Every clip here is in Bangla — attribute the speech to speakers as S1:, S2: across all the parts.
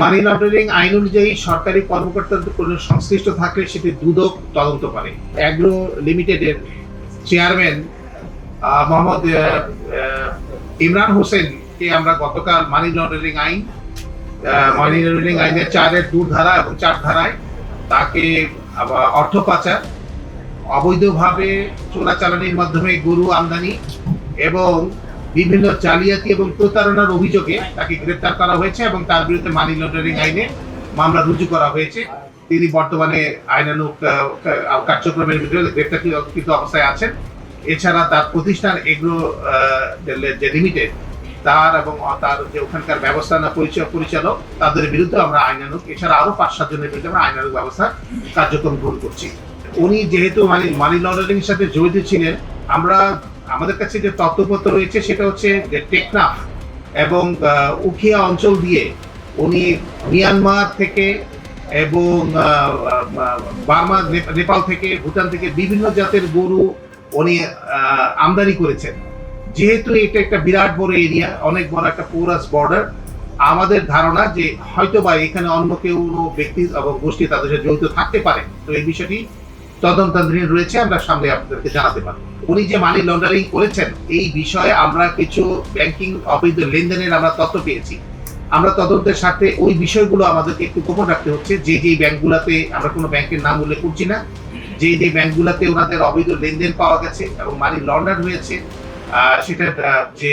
S1: মানি লন্ডারিং আইন অনুযায়ী সরকারি কর্মকর্তাদের কোনো সংশ্লিষ্ট থাকলে সেটি দুদক তদন্ত করে। অ্যাগ্রো লিমিটেডের চেয়ারম্যান মোহাম্মদ ইমরান হোসেনকে আমরা গতকাল মানি লন্ডারিং আইনের 4-2 ধারা এবং 4 ধারায় তাকে অর্থ পাচার, অবৈধভাবে চোরাচালানির মাধ্যমে গরু আমদানি এবং বিভিন্ন জালিয়াতি এবং প্রতারণার অভিযোগে তাকে গ্রেপ্তার করা হয়েছে এবং তার বিরুদ্ধে মানি লন্ডারিং আইনে মামলা রুজু করা হয়েছে। তিনি বর্তমানে আইনানুগ কার্যক্রমের ভিতরে গ্রেপ্তারকৃত অবস্থায় আছেন। এছাড়া তার প্রতিষ্ঠান এগ্রো যে লিমিটেড তার এবং তার যে ওখানকার ব্যবস্থাপনা পরিচালক তাদের বিরুদ্ধে আমরা আইনানুগ, এছাড়া আরো 5-7 জনের বিরুদ্ধে আমরা আইনানুগ ব্যবস্থা কার্যক্রম গ্রহণ করছি। উনি যেহেতু মানি লন্ডারিং এর সাথে জড়িত ছিলেন, আমাদের কাছে যে তথ্যপত্র রয়েছে সেটা হচ্ছে যে টেকনাফ এবং উখিয়া অঞ্চল দিয়ে উনি মিয়ানমার থেকে এবং বার্মা, নেপাল থেকে, ভুটান থেকে বিভিন্ন জাতের গরু উনি আমদানি করেছেন। যেহেতু এটা একটা বিরাট বড় এরিয়া, অনেক বড় একটা পোরাস বর্ডার, আমাদের ধারণা যে হয়তোবা এখানে অন্য কেউ ব্যক্তি এবং গোষ্ঠী তাদের সাথে জড়িত থাকতে পারে। তো এই বিষয়টি তদন্তাধীন রয়েছে, আমরা সামনে আপনাদেরকে জানাতে পারবো। উনি যে মানি লন্ডারিং করেছেন এই বিষয়ে আমরা কিছু ব্যাংকিং অবৈধ লেনদেনের আমরা তথ্য পেয়েছি। আমরা তদন্তের সাথে ওই বিষয়গুলো আমাদেরকে একটু গোপন রাখতে হচ্ছে। যে ব্যাংকগুলোতে, আমরা কোনো ব্যাংকের নাম উল্লেখ করছি না, যে ব্যাংকগুলোতে ওনাদের অবৈধ লেনদেন পাওয়া গেছে এবং মানি লন্ডার হয়েছে, সেটা যে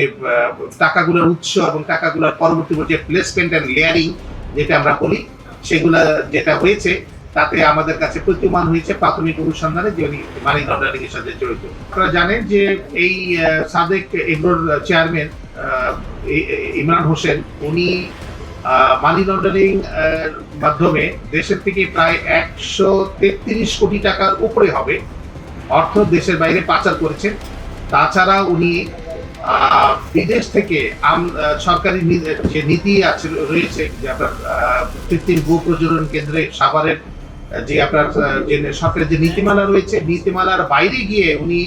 S1: টাকাগুলোর উৎস এবং টাকাগুলোর পরবর্তী যে প্লেসমেন্ট অ্যান্ড লেয়ারিং যেটা আমরা বলি, সেগুলা যেটা হয়েছে তাতে আমাদের কাছে প্রতীয়মান হয়েছে প্রাথমিক অনুসন্ধানে যে উনি মানি লন্ডারিং এর সাথে জড়িত। আপনারা জানেন যে এই সাদেক এগ্রোর চেয়ারম্যান ইমরান হোসেন, উনি মানি লন্ডারিং মাধ্যমে দেশের থেকে প্রায় 133 কোটি টাকার উপরে হবে অর্থ দেশের বাইরে পাচার করেছেন। তাছাড়া উনি বিদেশ থেকে সরকারি যে নীতি আছে রয়েছে, যে আপনার কৃত্রিম গো প্রজনন কেন্দ্রে সাভারের যে আপনার যে সরকারের যে নীতিমালা রয়েছে, নীতিমালার বাইরে গিয়ে উনি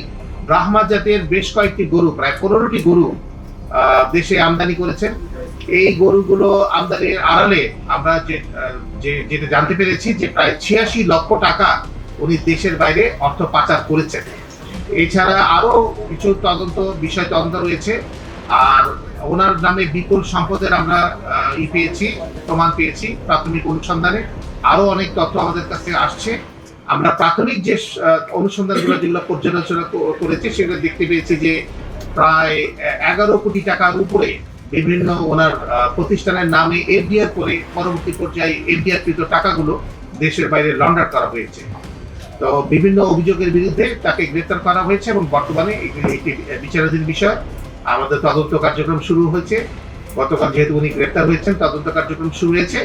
S1: ব্রাহ্মা জাতের বেশ কয়েকটি গরু, প্রায় 15টি গরু দেশে আমদানি করেছেন। এই গরুগুলো আমদানির আড়ালে আমরা যেটা জানতে পেরেছি যে প্রায় 86 লক্ষ টাকা উনি দেশের বাইরে অর্থ পাচার করেছেন। এছাড়া আরো কিছু বিষয় তদন্ত রয়েছে। আর ওনার নামে বিপুল সম্পদের আমরা প্রমাণ পেয়েছি প্রাথমিক অনুসন্ধানে। আরো অনেক তথ্য আমাদের কাছে আসছে। আমরা প্রাথমিক যে অনুসন্ধানগুলো যেগুলো পর্যালোচনা করেছি সেগুলো দেখতে পেয়েছি যে প্রায় 11 কোটি টাকার উপরে বিভিন্ন ওনার প্রতিষ্ঠানের নামে এফডিআর করে পরবর্তী পর্যায়ে এফডিআরকৃত টাকাগুলো দেশের বাইরে লন্ডার করা হয়েছে। তো বিভিন্ন অভিযোগের বিরুদ্ধে তাকে গ্রেপ্তার করা হয়েছে এবং বর্তমানে একটি বিচারাধীন বিষয়। আমাদের তদন্ত কার্যক্রম শুরু হয়েছে। গতকাল যেহেতু উনি গ্রেপ্তার হয়েছেন, তদন্ত কার্যক্রম শুরু হয়েছে।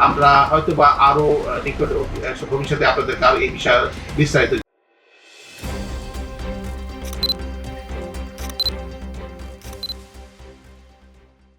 S1: আমরা হয়তো বা আরো নিকট ভবিষ্যতে আপনাদেরকে আরো এই বিষয়ে বিস্তারিত